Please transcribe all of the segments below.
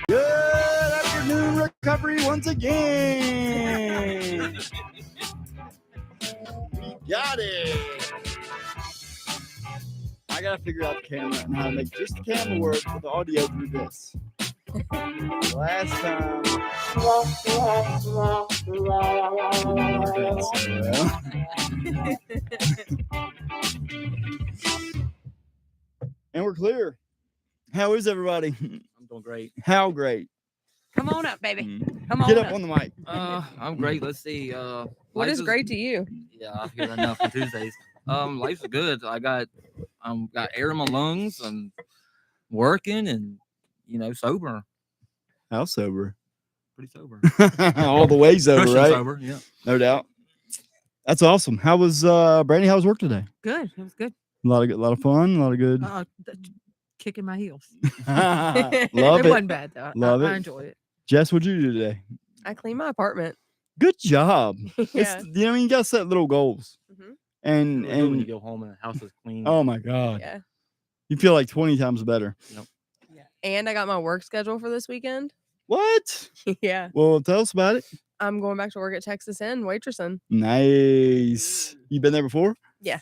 Good afternoon, recovery once again. We got it. I gotta figure out the camera and how to make just the camera work with the audio through this. Last time. And we're clear. How is everybody? I'm doing great. How great? Come on up, baby. Come on Get up on the mic. I'm great. Let's see. What is great to you? Yeah, I hear enough on Tuesdays. Life's good. I got air in my lungs. I'm working and sober. How sober? Pretty sober. All the way sober, Christian right? sober, yeah. No doubt. That's awesome. How was Brandy? How was work today? Good. It was good. A lot of fun. A lot of good. Kicking my heels. Love it it. wasn't bad though. Love I it. enjoyed it. Jess, what'd you do today? I cleaned my apartment. Good job. Yeah. It's, you gotta set little goals. Mhm. And Really good when you and go home and the house is clean. oh my god, Yeah. you feel like 20 times better. And I got my work schedule for this weekend. What? Yeah. Well, tell us about it. I'm going back to work at Texas Inn, waitressing. Nice. You been there before? Yeah.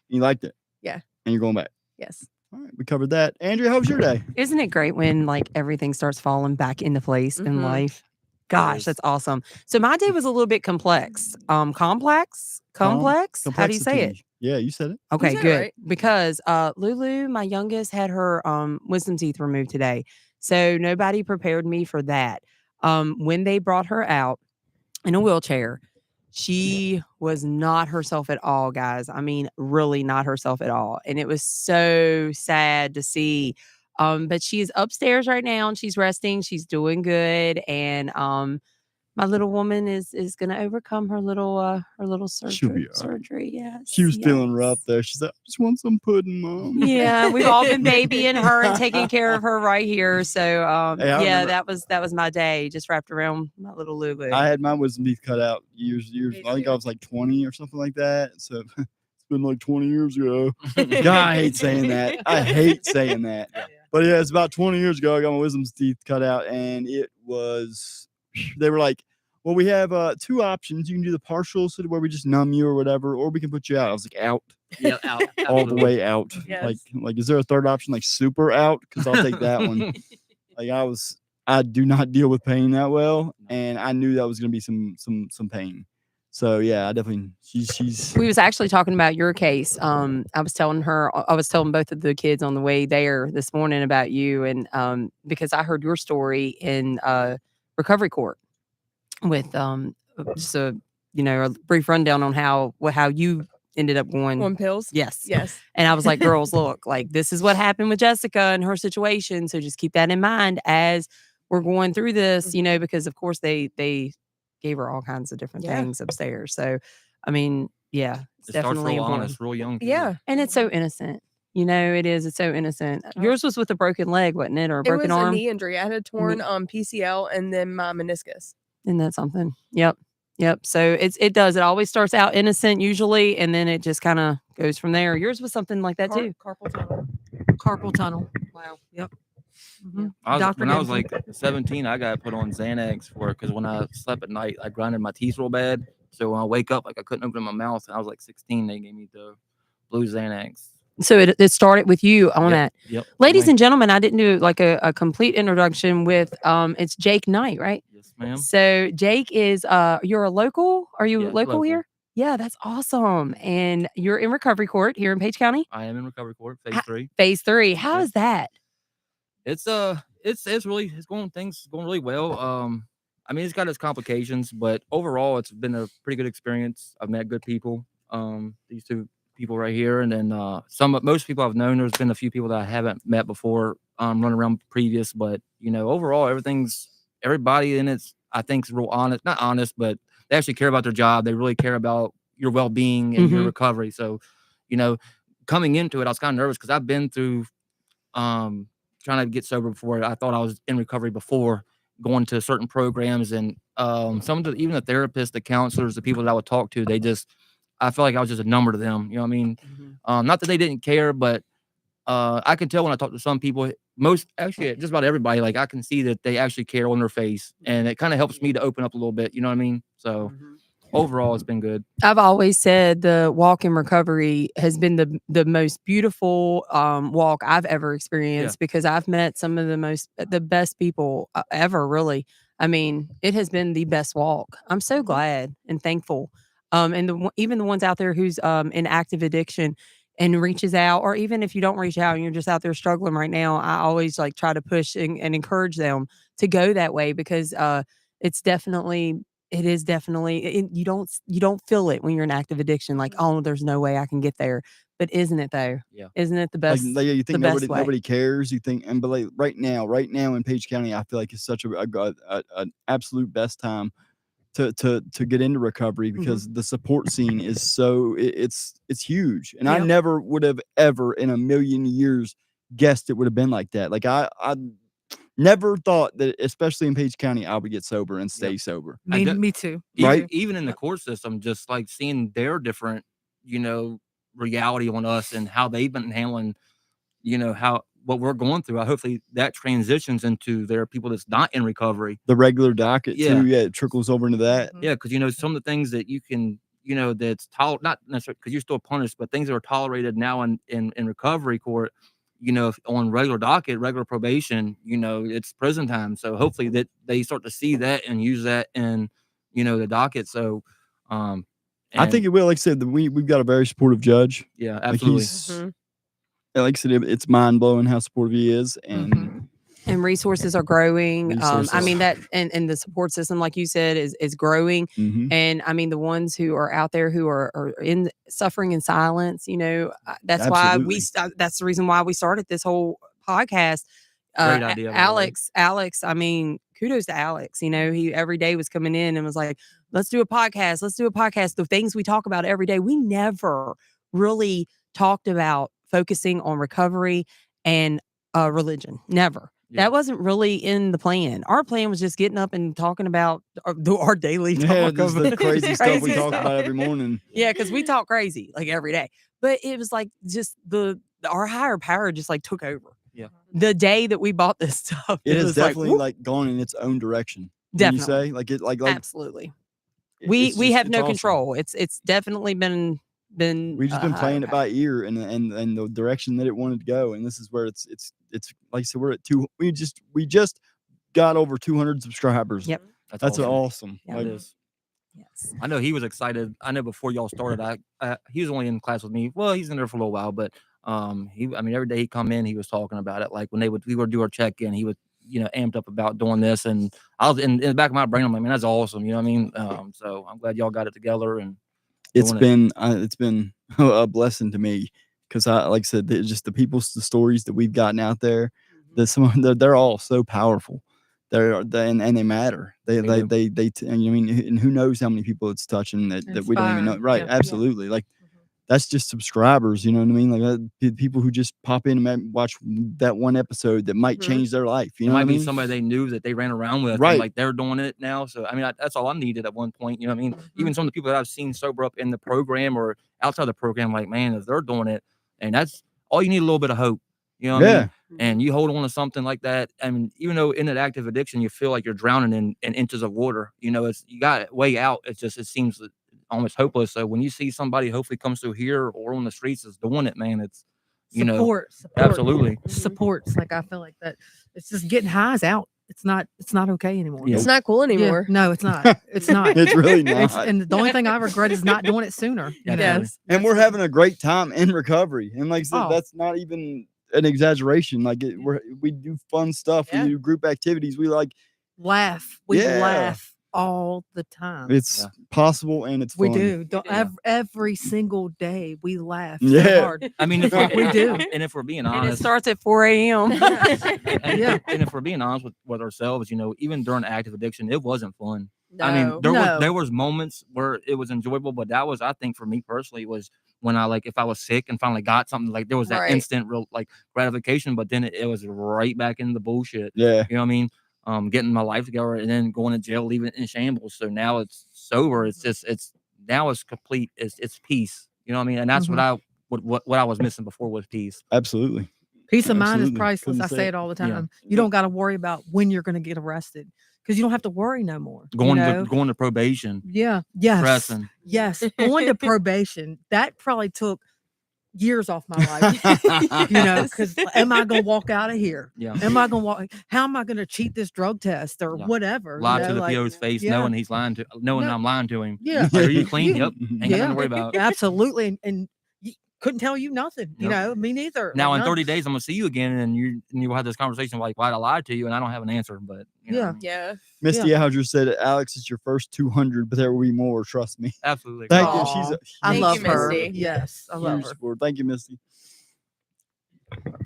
You liked it? Yeah. And you're going back? Yes. All right, we covered that. Andrea, how was your day? Isn't it great when like everything starts falling back into place in Mhm. life? Gosh, that's awesome. So my day was a little bit complex. Complex? How do you say it? Complexity. Yeah, you said it. Okay, said it good. right. Because Lulu, my youngest, had her wisdom teeth removed today. So nobody prepared me for that. When they brought her out in a wheelchair, she was not herself at all, guys. I mean, really not herself at all. And it was so sad to see. But she's upstairs right now and she's resting. She's doing good. And my little woman is going to overcome her little She'll be all right. surgery. Yes. She was feeling yes. rough there. She's like, I just want some pudding, Mom. Yeah, we've all been babying her and taking care of her right here. So Hey, I yeah, remember- that was my day, just wrapped around my little Lulu. I had my wisdom teeth cut out years. Me I think too. I was like 20 or something like that. So it's been like 20 years ago. God, I hate saying that. I hate saying that. But yeah, it's about 20 years ago. I got my wisdom teeth cut out, and it was. They were like, well, we have two options. You can do the partial, so where we just numb you or whatever, or we can put you out. I was like, out, Yeah, out. all the way out. Yes. Like, is there a third option, like super out? Because I'll take that one. Like I do not deal with pain that well, and I knew that was gonna be some pain. So yeah, I definitely she's We was actually talking about your case. I was telling both of the kids on the way there this morning about you, and because I heard your story in recovery court with just a brief rundown on how you ended up going. On pills? Yes. Yes. And I was like, girls, look, like this is what happened with Jessica and her situation. So just keep that in mind as we're going through this, because of course they gave her all kinds of different Yeah. things upstairs. So, I mean, yeah, it's It starts definitely real important. honest, real young. too. Yeah. And it's so innocent. It is. It's so innocent. Yours was with a broken leg, wasn't it? Or a It broken was arm? a knee injury. I had a torn PCL and then my meniscus. Isn't that something? Yep. So it always starts out innocent usually, and then it just kind of goes from there. Yours was something like that too. Carpal tunnel. Carpal tunnel. Wow. Yep. Mhm. When I was Dempsey. like 17, I got put on Xanax because when I slept at night, I grinded my teeth real bad. So when I wake up, like I couldn't open my mouth. And I was like 16. They gave me the blue Xanax. So it started with you on that. Yep. Ladies and gentlemen, I didn't do like a complete introduction with it's Jake Knight, right? Yes, ma'am. So Jake is you're a local? Are you Yeah, local local. here? Yeah, that's awesome. And you're in recovery court here in Page County, I am in recovery court, phase 3. phase 3. How Yeah. is that? It's going really well. I mean, it's got its complications, but overall, it's been a pretty good experience. I've met good people. These two people right here, and then most people I've known. There's been a few people that I haven't met before, running around previous, but overall, everybody in it, I think, is real honest. Not honest, but they actually care about their job. They really care about your well-being and your recovery. So, coming into it, I was kind of nervous because I've been through trying to get sober before. I thought I was in recovery before going to certain programs, and some of the, even the therapists, the counselors, the people that I would talk to, I felt like I was just a number to them. You know what I mean? Not that they didn't care, but I can tell when I talk to some people, actually just about everybody, like I can see that they actually care on their face, and it kind of helps me to open up a little bit. You know what I mean? So overall, it's been good. I've always said the walk in recovery has been the most beautiful walk I've ever experienced because I've met some of the best people ever. Really, I mean, it has been the best walk. I'm so glad and thankful. And even the ones out there who's in active addiction and reaches out, or even if you don't reach out and you're just out there struggling right now, I always like try to push and encourage them to go that way because it is definitely you don't feel it when you're in active addiction. Like, oh, there's no way I can get there. But isn't it though? Yeah. Isn't it the best? Like, you think the best way? nobody cares. You think, but like right now in Page County, I feel like it's such an absolute best time to get into recovery because the support scene is so it's huge. And I never would have ever in a million years guessed it would have been like that. Like I never thought that, especially in Page County, I would get sober and stay sober. Me too. Right? Even in the court system, just like seeing their different, reality on us and how they've been handling, what we're going through. Hopefully that transitions into their people that's not in recovery. The regular docket too. Yeah, it trickles over into that. Yeah, because some of the things that you can, that's not necessarily because you're still punished, but things that are tolerated now in recovery court. On regular docket, regular probation, it's prison time. So hopefully that they start to see that and use that in, the docket. So, I think it will. Like I said, we've got a very supportive judge. Yeah, absolutely. Like I said, it's mind blowing how supportive he is, and resources are growing. I mean that, and the support system, like you said, is growing. And I mean the ones who are out there who are in suffering in silence. That's why that's the reason why we started this whole podcast. Great idea, Alex. I mean, kudos to Alex. He every day was coming in and was like, "Let's do a podcast. Let's do a podcast." The things we talk about every day, we never really talked about focusing on recovery and religion. Never. That wasn't really in the plan. Our plan was just getting up and talking about our daily talk of the crazy stuff we talk about every morning. Yeah, because we talk crazy like every day. But it was like just our higher power just like took over. Yeah. The day that we bought this stuff, it has was definitely like gone in its own direction. Definitely. You say like absolutely. We have no control. It's definitely been we've just been playing it by ear and the direction that it wanted to go, and this is where it's like I said, we're at we just got over 200 subscribers. Yep, that's awesome. Yeah. Like, yes, I know he was excited. I know before y'all started, he was only in class with me. Well, he's in there for a little while, but every day he'd come in, he was talking about it. Like when we would do our check-in, he was amped up about doing this, and I was in the back of my brain, I'm like, man, that's awesome. You know what I mean? So I'm glad y'all got it together and. It's been a blessing to me because like I said, just the stories that we've gotten out there, they're all so powerful. And they matter. They and who knows how many people it's touching that we don't even know. Right? Yeah. Absolutely. Like that's just subscribers. You know what I mean? Like people who just pop in and watch that one episode that might change their life. You know, it might what I mean? Be somebody they knew that they ran around with. Right? And like they're doing it now. So I mean, that's all I needed at one point. You know what I mean? Even some of the people that I've seen sober up in the program or outside the program, like man, if they're doing it, and that's all you need, a little bit of hope. You know what I mean? And you hold on to something like that. I mean, even though in that active addiction, you feel like you're drowning in inches of water. You got it way out. It seems almost hopeless. So when you see somebody hopefully comes through here or on the streets is doing it, man, it's support. Absolutely supports. Like I feel like that. It's just getting highs out. It's not okay anymore. It's not cool anymore. Yeah, no, it's not. It's not. It's really not. And the only thing I regret is not doing it sooner. Yes. And we're having a great time in recovery. And like I said, that's not even an exaggeration. Like we do fun stuff. We do group activities. We laugh. We laugh all the time. It's possible and it's fun. We do. Every single day we laugh so Yeah. hard. I mean, we do. And if we're being And it honest, starts at 4 a.m. and if we're being honest with ourselves, even during active addiction, it wasn't fun. I mean, No. No. there was moments where it was enjoyable, but that was, I think, for me personally, was when I like if I was sick and finally got something, like there was that Right. instant real like gratification, but then it was right back into the bullshit. Yeah. You know what I mean? Getting my life together and then going to jail, leaving it in shambles. So now it's sober. It's just now it's complete. It's peace. You know what I mean? And that's what I was missing before was peace. Absolutely. Peace of mind is Absolutely. priceless. Couldn't I say say it. it all the Yeah. time. You don't got to worry about when you're going to get arrested because you don't have to worry no more. you Going know? to probation, Yeah. Yes. stressing. Yes. Going to probation, that probably took years off my life. You know, because am I going to walk out of here? Yeah. Am I going to walk? How am I going to cheat this drug test or Yeah. whatever? Lie you know, to the like, PO's face, yeah. knowing he's lying to, knowing No. I'm lying to him. Yeah. Like, are you clean? You- Yep. Ain't got nothing to worry about. Absolutely. And couldn't tell you nothing. You Yep. know, me neither. Now Like, in none. 30 days, I'm gonna see you again, and you will have this conversation like, why'd I lie to you? And I don't have an answer, but you know what I Yeah. mean? Yeah. Misty Alger said, Alex, it's your first 200, but there will be more. Trust me. Absolutely. Thank Aw. you. She's a I Thank love you, her. Misty. Yes, I love huge her. support. Thank you, Misty.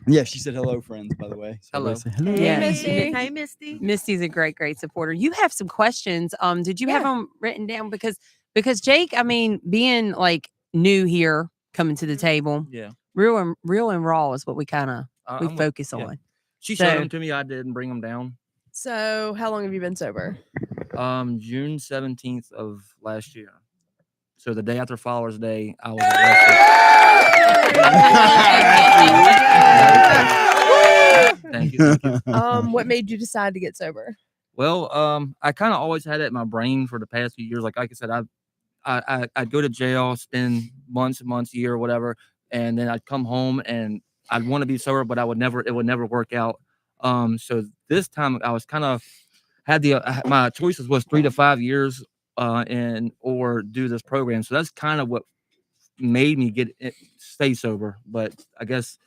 Yeah, she said hello, friends, by the way. So Hello. everybody say hello. Yeah. Misty. Hey, Misty. Misty's a great supporter. You have some questions. Did you have Yeah. them written down? Because Jake, I mean, being like new here, coming to the table, Yeah. real and raw is what we kind of we I'm with- focus yeah. on. She So- showed them to me. I didn't bring them down. So how long have you been sober? June 17th of last year. So the day after Father's Day, I was arrested. Thank you. Thank you. What made you decide to get sober? Well, I kind of always had it in my brain for the past few years. Like I said, I'd go to jail, spend months and months, a year, or whatever, and then I'd come home and I'd want to be sober, but it would never work out. So this time I was kind of had my choices was 3 to 5 years, and or do this program. So that's kind of what made me stay sober. But I guess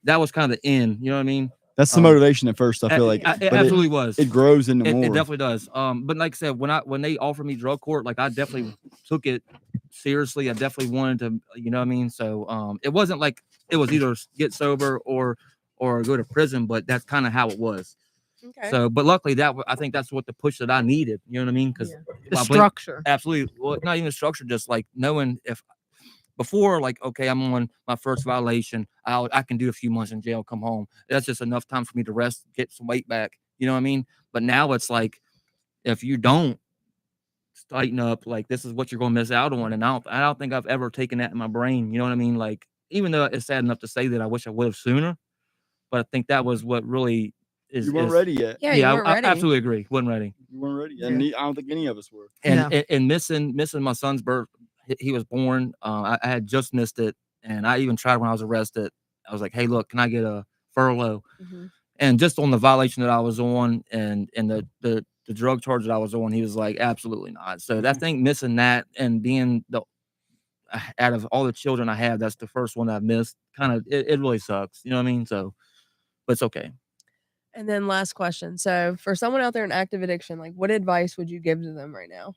that was kind of the end. You know what I mean? That's the motivation at first, I feel like. It but absolutely was. It grows into It more. definitely does. But like I said, when they offered me drug court, like I definitely took it seriously. I definitely wanted to, you know what I mean? So it wasn't like it was either get sober or go to prison, but that's kind of how it was. Okay. So, but luckily I think that's what the push that I needed. You know what I mean? Because The structure. absolutely, well, not even structure, just like knowing if before, like, okay, I'm on my first violation, I can do a few months in jail, come home. That's just enough time for me to rest, get some weight back. You know what I mean? But now it's like, if you don't tighten up, like this is what you're going to miss out on. And I don't think I've ever taken that in my brain. You know what I mean? Like, even though it's sad enough to say that I wish I would have sooner, but I think that was what really is. You weren't ready yet. Yeah, you I, weren't I ready. absolutely agree. Wasn't ready. You weren't ready. And I don't think any of us were. And No. and missing my son's birth. He was born. I had just missed it, and I even tried when I was arrested. I was like, "Hey, look, can I get a furlough?" Mhm. And just on the violation that I was on, and the drug charge that I was on, he was like, "Absolutely not." So I think missing that and being out of all the children I have, that's the first one I've missed. Kind of, it really sucks. You know what I mean? So, but it's okay. And then last question. So for someone out there in active addiction, like what advice would you give to them right now?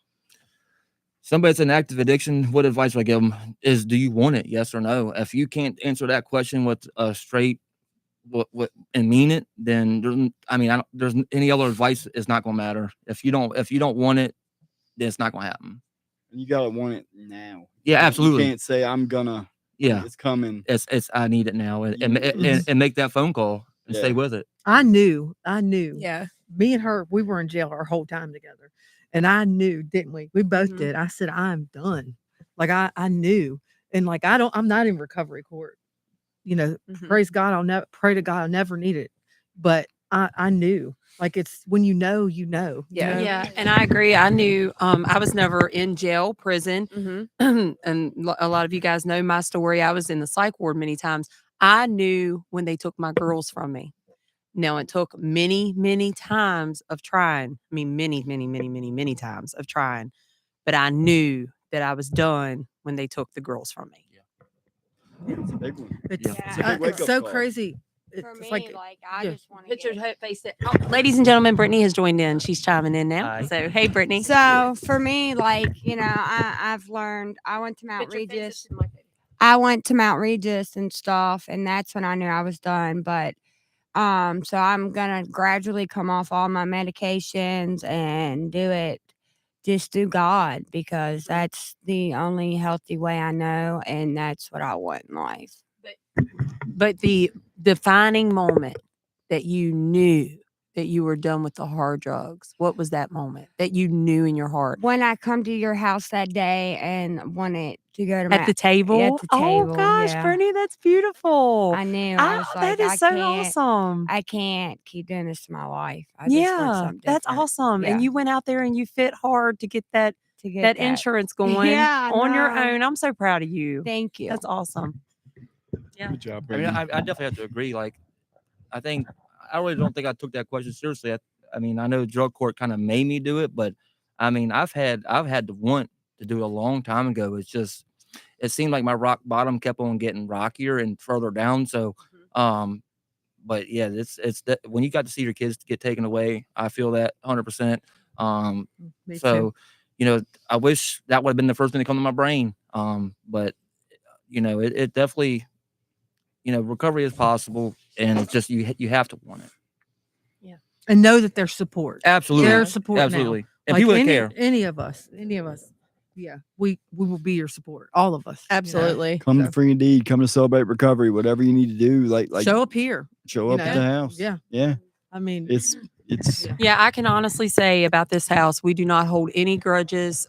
Somebody that's in active addiction, what advice would I give them is, do you want it? Yes or no? If you can't answer that question with a straight what and mean it, then there's any other advice is not going to matter. If you don't want it, then it's not going to happen. You gotta want it now. Yeah, absolutely. You can't say I'm gonna. Yeah, It's coming. it's I need it now, and Yes. and make that phone call and Yeah. stay with it. I knew. Yeah. Me and her, we were in jail our whole time together. And I knew, didn't we? We both Mhm. did. I said, I'm done. Like I knew. And like I'm not in recovery court. You know, Mhm. praise God, pray to God I'll never need it. But I knew. Like it's when you know, you know. you Yeah. know? Yeah, and I agree. I knew I was never in jail, prison, Mhm. and a lot of you guys know my story. I was in the psych ward many times. I knew when they took my girls from me. Now it took many, many times of trying. I mean, many times of trying, but I knew that I was done when they took the girls from me. It's a big one. It's, Yeah. It's a big it's wake-up so call. crazy. For It's me, like I yeah. just want to Put your get. face. Ladies and gentlemen, Brittany has joined in. She's chiming in now. Hi. So, hey, Brittany. So for me, like I've learned. I went to Mount Put your face Regis. in my face. I went to Mount Regis and stuff, and that's when I knew I was done. But so I'm gonna gradually come off all my medications and do it just through God, because that's the only healthy way I know, and that's what I want in life. But the defining moment that you knew that you were done with the hard drugs, what was that moment that you knew in your heart? When I come to your house that day and wanted to go to At the table? at the Oh table, gosh, yeah. Brittany, that's beautiful. I knew. I was like, that is I so can't. awesome. I can't keep doing this to my life. I just want Yeah, something that's different. awesome. Yeah. And you went out there and you fit hard to get that to get that insurance going Yeah, I on your know. own. I'm so proud of you. Thank you. That's awesome. Good job, I mean, Brittany. I definitely have to agree. Like, I think I really don't think I took that question seriously. I mean, I know drug court kind of made me do it, but I mean, I've had to want to do it a long time ago. It's just it seemed like my rock bottom kept on getting rockier and further down. So, but yeah, it's that when you got to see your kids get taken away, I feel that 100%. Me So, too. you know, I wish that would have been the first thing to come to my brain. But you know, it definitely, you know, recovery is possible, and it's just you have to want it. And know that there's support. Absolutely, There's support absolutely, now. and Like people that care. any of us. Yeah, we will be your support. All of us. you know. Absolutely. Come So- to Free Indeed. Come to Celebrate Recovery. Whatever you need to do, like Show up here. show you up at know? the house. Yeah. Yeah. I mean, It's Yeah. Yeah, I can honestly say about this house, we do not hold any grudges.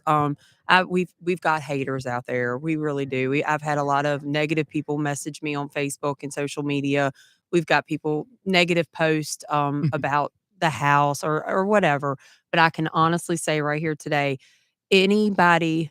We've got haters out there. We really do. I've had a lot of negative people message me on Facebook and social media. We've got people negative post about the house or whatever. But I can honestly say right here today, anybody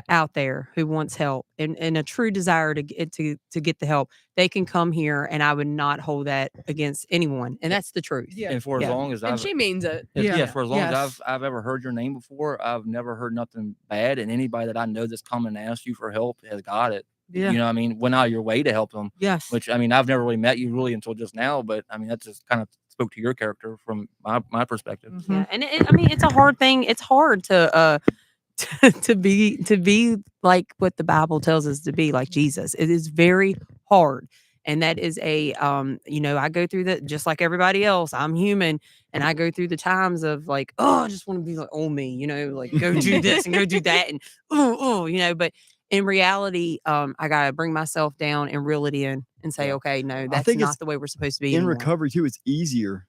out there who wants help and a true desire to get the help, they can come here, and I would not hold that against anyone. And that's the truth. Yeah. And for as Yeah. long as And I've she means it. Yeah. for as long as Yes. I've ever heard your name before, I've never heard nothing bad. And anybody that I know that's come and asked you for help has got it. Yeah. You know what I mean? Went out of your way to help them. Yes. Which I mean, I've never really met you really until just now, but I mean that just kind of spoke to your character from my perspective. Mhm. Yeah, and I mean, it's a hard thing. It's hard to to be like what the Bible tells us to be, like Jesus. It is very hard, and that is a you know, I go through that just like everybody else. I'm human, and I go through the times of like, oh, I just want to be like, oh me, you know, like go do this and go do that, and you know. But in reality, I gotta bring myself down and reel it in and say, Yeah. okay, no, that's think it's not the way we're supposed to be in anymore. recovery too. It's easier.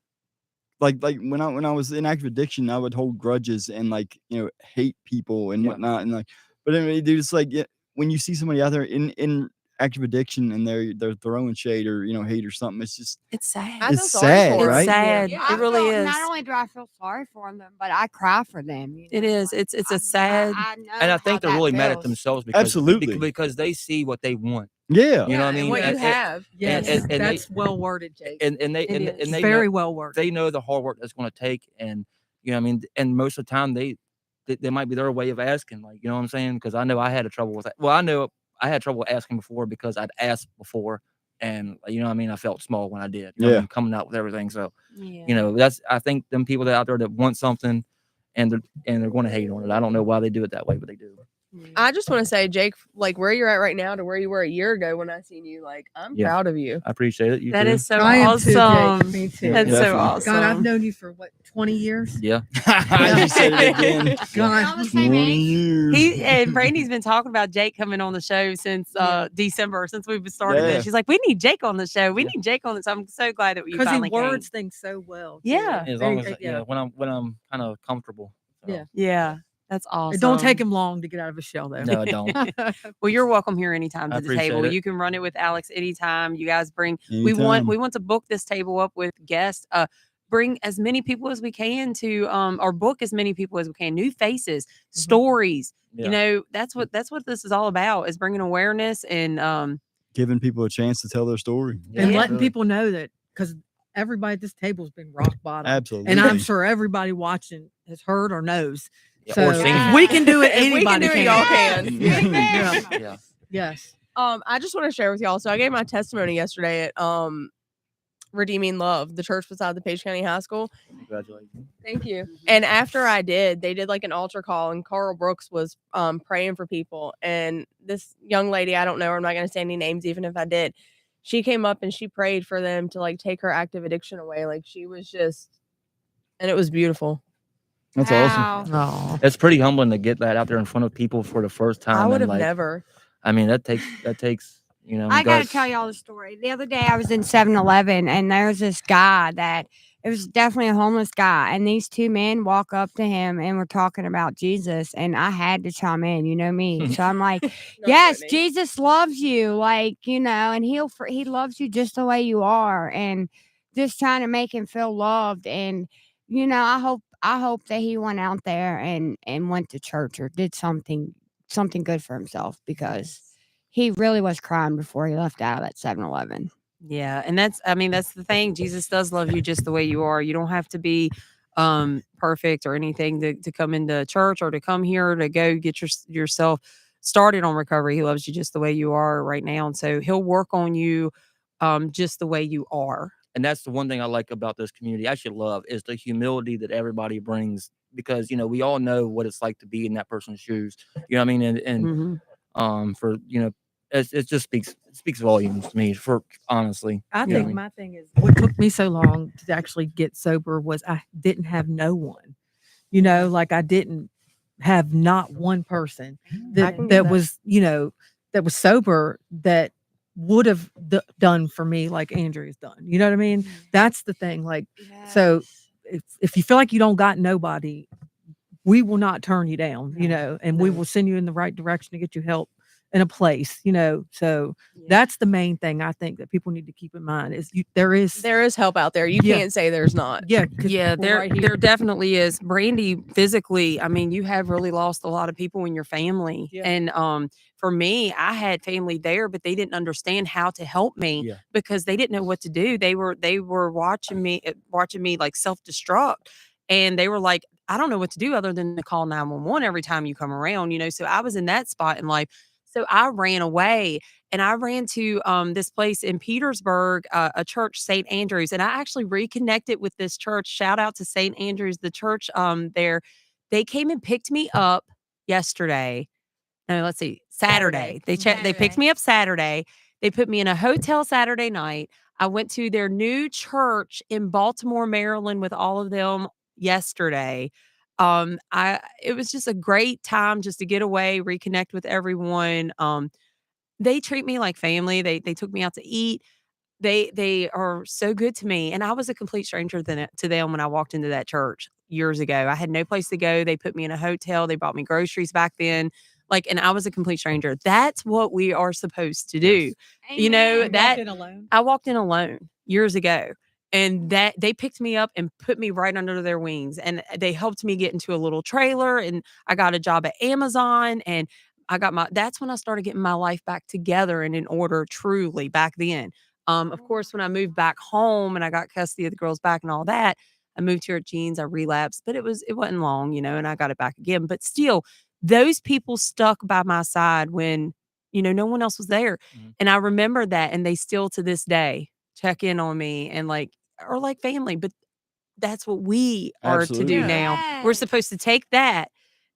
Like when I was in active addiction, I would hold grudges and like hate people and Yeah. whatnot, and like. But I mean, dude, it's like when you see somebody out there in active addiction and they're throwing shade or hate or something, it's just It's sad. I feel it's sorry sad, for It's her. right? sad. Yeah. It really is. Not only do I feel sorry for them, but I cry for them. It is. It's a sad. know And I how think they're that really mad at feels. themselves because Absolutely. because they see what they want. Yeah. You know what I mean? And what you And- have. Yes. and they- That's well worded, Jake. And they It and, is. and they Very know, well worded. they know the hard work that's going to take, and you know what I mean. And most of the time they might be their way of asking, like you know what I'm saying? Because I know I had a trouble with that. Well, I know I had trouble asking before because I'd asked before, and you know what I mean. I felt small when I did. You know what I Yeah. mean? Coming out with everything. So Yeah. you know that's I think them people that out there that want something, and they're going to hate on it. I don't know why they do it that way, but they do. I just want to say, Jake, like where you're at right now to where you were a year ago when I seen you, like I'm Yeah. proud of you. I appreciate it. You That too. is so I am too, Jake. awesome. Me too. That's so Definitely. awesome. God, I've known you for what, 20 years? Yeah. I just said it again. Y'all God. the same 20 age? years. He and Brandy's been talking about Jake coming on the show since December, since we've started Yeah. this. She's like, we need Jake on the show. We Yeah. need Jake on this. I'm so glad that we Because he finally words came. things so well. too. Yeah. As long as Very- yeah, when I'm kind of comfortable. So. Yeah. Yeah, that's awesome. It don't take him long to get out of his shell, though. No, I don't. Well, you're welcome here anytime I to the table. appreciate it. You can run it with Alex anytime. You guys bring. We want to book this table up with guests. Bring as many people as we can to or book as many people as we can. New faces, stories. Yeah. You know, that's what this is all about, is bringing awareness and giving people a chance to tell their story. And Yeah. letting really. people know that, because everybody at this table has been rock bottom. Absolutely. And I'm sure everybody watching has heard or knows. Yeah, So or seen if it. we can do it, If we can anybody do it, can. y'all can. Yeah. Yeah. Yes. I just want to share with y'all. So I gave my testimony yesterday at Redeeming Love, the church beside the Page County High School. Congratulations. Thank you. And after I did, they did like an altar call, and Carl Brooks was praying for people. And this young lady, I don't know her, I'm not going to say any names, even if I did. She came up and she prayed for them to like take her active addiction away. Like she was just, and it was beautiful. That's awesome. Wow. Oh, It's pretty humbling to get that out there in front of people for the first time. I would and, have like, never. I mean, that takes I got to guts. tell y'all the story. The other day I was in 7-Eleven and there's this guy that it was definitely a homeless guy. And these two men walk up to him and were talking about Jesus. And I had to chime in, you know me. So I'm like, yes, Brittany. Jesus loves you. Like, and he loves you just the way you are. And just trying to make him feel loved. And, I hope that he went out there and went to church or did something good for himself because he really was crying before he left out of that 7-Eleven. Yeah, and that's the thing. Jesus does love you just the way you are. You don't have to be perfect or anything to come into church or to come here to go get yourself started on recovery. He loves you just the way you are right now. And so he'll work on you just the way you are. And that's the one thing I like about this community. I actually love is the humility that everybody brings because we all know what it's like to be in that person's shoes. You know what I mean? And Mhm. for it just speaks volumes to me. For honestly, I you know what think my thing is what took me so long to actually get sober was I didn't have no one. Like I didn't have not one person I can get that that. was, that was sober that would have done for me like Andrea's done. You know what I mean? That's the thing. Like, so if you feel like you don't got nobody, we will not turn you down, and we will send you in the right direction to get you help in a place, so that's the main thing I think that people need to keep in mind is there is help out there. You Yeah. can't say there's not. 'cause Yeah, we're right here. there definitely is. Brandy, physically, I mean, you have really lost a lot of people in your family. Yeah. And for me, I had family there, but they didn't understand how to help me Yeah. because they didn't know what to do. They were watching me like self-destruct. And they were like, I don't know what to do other than to call 911 every time you come around, So I was in that spot in life. So I ran away and I ran to this place in Petersburg, a church, St. Andrews. And I actually reconnected with this church. Shout out to St. Andrews, the church there. They came and picked me up yesterday. No, let's see, Saturday. They picked Saturday. me up Saturday. They put me in a hotel Saturday night. I went to their new church in Baltimore, Maryland with all of them yesterday. It was just a great time just to get away, reconnect with everyone. They treat me like family. They took me out to eat. They are so good to me. And I was a complete stranger to them when I walked into that church years ago. I had no place to go. They put me in a hotel. They bought me groceries back then. And I was a complete stranger. That's what we are supposed to do. You know, Amen. that alone. I walked in alone years ago. And that they picked me up and put me right under their wings. And they helped me get into a little trailer. And I got a job at Amazon. And that's when I started getting my life back together and in order truly back then. Of course, when I moved back home and I got custody of the girls back and all that, I moved here at Jeans. I relapsed, but it wasn't long, and I got it back again. But still, those people stuck by my side when, no one else was there. Mhm. And I remember that. And they still to this day check in on me and are like family. But that's what we are to do Absolutely. now. We're Yes. supposed to take that.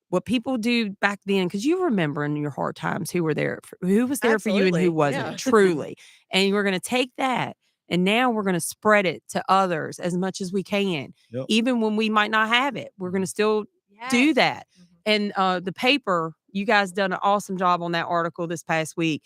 What people do back then, because you remember in your hard times who was there for you and Absolutely, who wasn't, yeah. truly. And we're going to take that and now we're going to spread it to others as much as we can. Yep. Even when we might not have it, we're going to still do Yes. that. And the paper, you guys done an awesome job on that article this past week.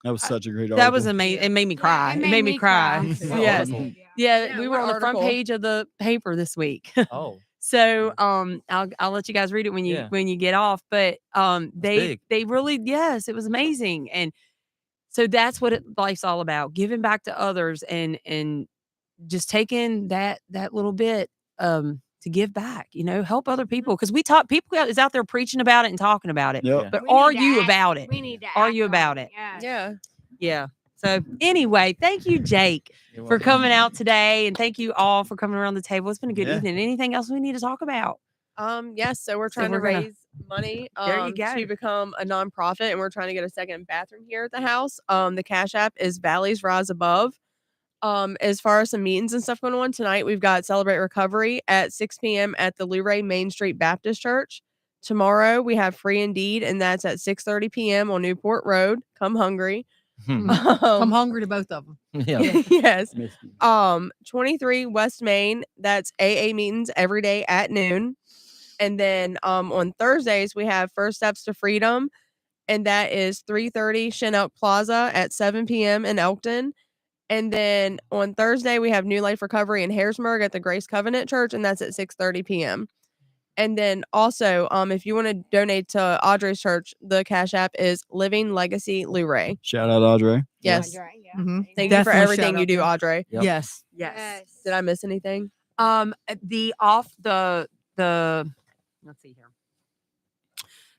That was such a great article. That was amazing. It made me cry. Yeah, it made me cry. What Yes. article? Yeah, we were what on the front article? page of the paper this week. Oh, So I'll let you guys read it when you get off. But they really, yes, it was amazing. And so that's what life's all about, giving back to others and just taking that little bit to give back, help other people. Because people is out there preaching about it and talking about it. Yep. Yeah. But We need are to you act- about it? We need to Are act you on about it? Yes. Yeah. Yeah. So anyway, thank you, Jake, You're for welcome. coming out today. And thank you all for coming around the table. It's been a good Yeah. evening. Anything else we need to talk about? Yes. So we're trying we're to gonna- raise money There you go. to become a nonprofit, and we're trying to get a second bathroom here at the house. The Cash App is Valleys Rise Above. As far as some meetings and stuff going on tonight, we've got Celebrate Recovery at 6 p.m. at the Luray Main Street Baptist Church. Tomorrow we have Free Indeed, and that's at 6:30 p.m. on Newport Road. Come hungry. Hmm. I'm hungry to both of them. Yeah. Yes. Missed you. 23 West Main. That's AA meetings every day at noon. And then on Thursdays we have First Steps to Freedom, and that is 330 Chinook Plaza at 7 p.m. in Elkton. And then on Thursday we have New Life Recovery in Harrisburg at the Grace Covenant Church, and that's at 6:30 p.m. And then also, if you want to donate to Audrey's church, the Cash App is Living Legacy Luray. Shout out Audrey. Yes. Yeah. Mhm. Thank you for Definitely shout everything you out do, there. Audrey. Yep. Yes. Yes. Did I miss anything? The let's see here.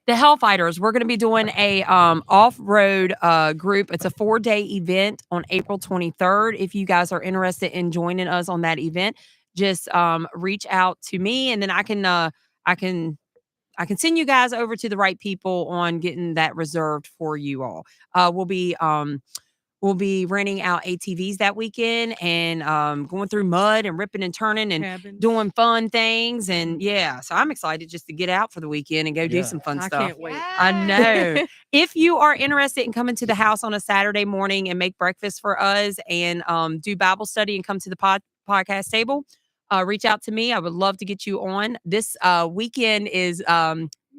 The Hellfighters, we're going to be doing a off-road group. It's a 4-day event on April 23rd. If you guys are interested in joining us on that event, just reach out to me, and then I can send you guys over to the right people on getting that reserved for you all. We'll be renting out ATVs that weekend and going through mud and ripping and turning and Cabins. doing fun things. And yeah, so I'm excited just to get out for the weekend and go do Yeah. some fun I stuff. can't wait. I know. If you are interested in coming to the house on a Saturday morning and make breakfast for us and do Bible study and come to the podcast table, reach out to me. I would love to get you on. This weekend is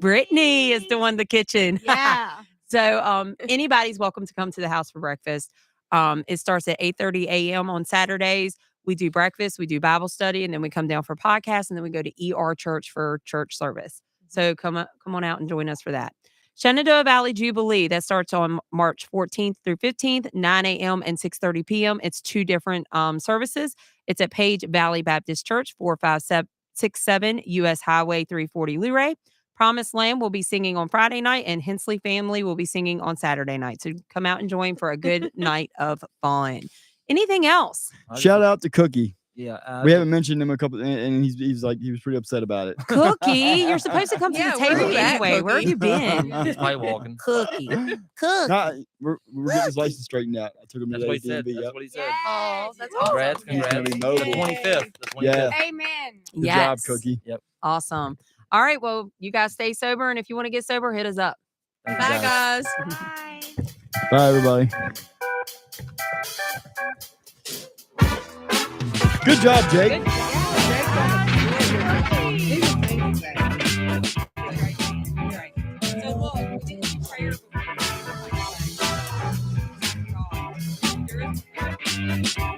Brittany is doing the kitchen. Yeah. So anybody's welcome to come to the house for breakfast. It starts at 8:30 a.m. on Saturdays. We do breakfast, we do Bible study, and then we come down for podcasts, and then we go to ER Church for church service. So come on out and join us for that. Shenandoah Valley Jubilee, that starts on March 14th through 15th, 9 a.m. and 6:30 p.m. It's 2 different services. It's at Page Valley Baptist Church, 4567 U.S. Highway 340 Luray. Promised Land will be singing on Friday night, and Hensley Family will be singing on Saturday night. So come out and join for a good night of fun. Anything else? Shout out to Cookie. Yeah. We haven't mentioned him a couple, and he's like, he was pretty upset about it. Cookie, you're supposed to come to Yeah, the where table you at, anyway. Where have you been? Just white walking. Cookie. Cook. Nah, we're getting his license straightened out. I took him to That's the what he said. DMV. That's Yep. what he said. Oh, that's Congrats, awesome. He's gonna congrats. be The mobile. 25th. The 25th. Yeah. Amen. Good Yes. job, Cookie. Awesome. All right. Well, you guys stay sober. And if you want to get sober, hit us up. Thank you, Bye, guys. Bye. Bye, everybody. Good job, Jake. So look, we did prayer before.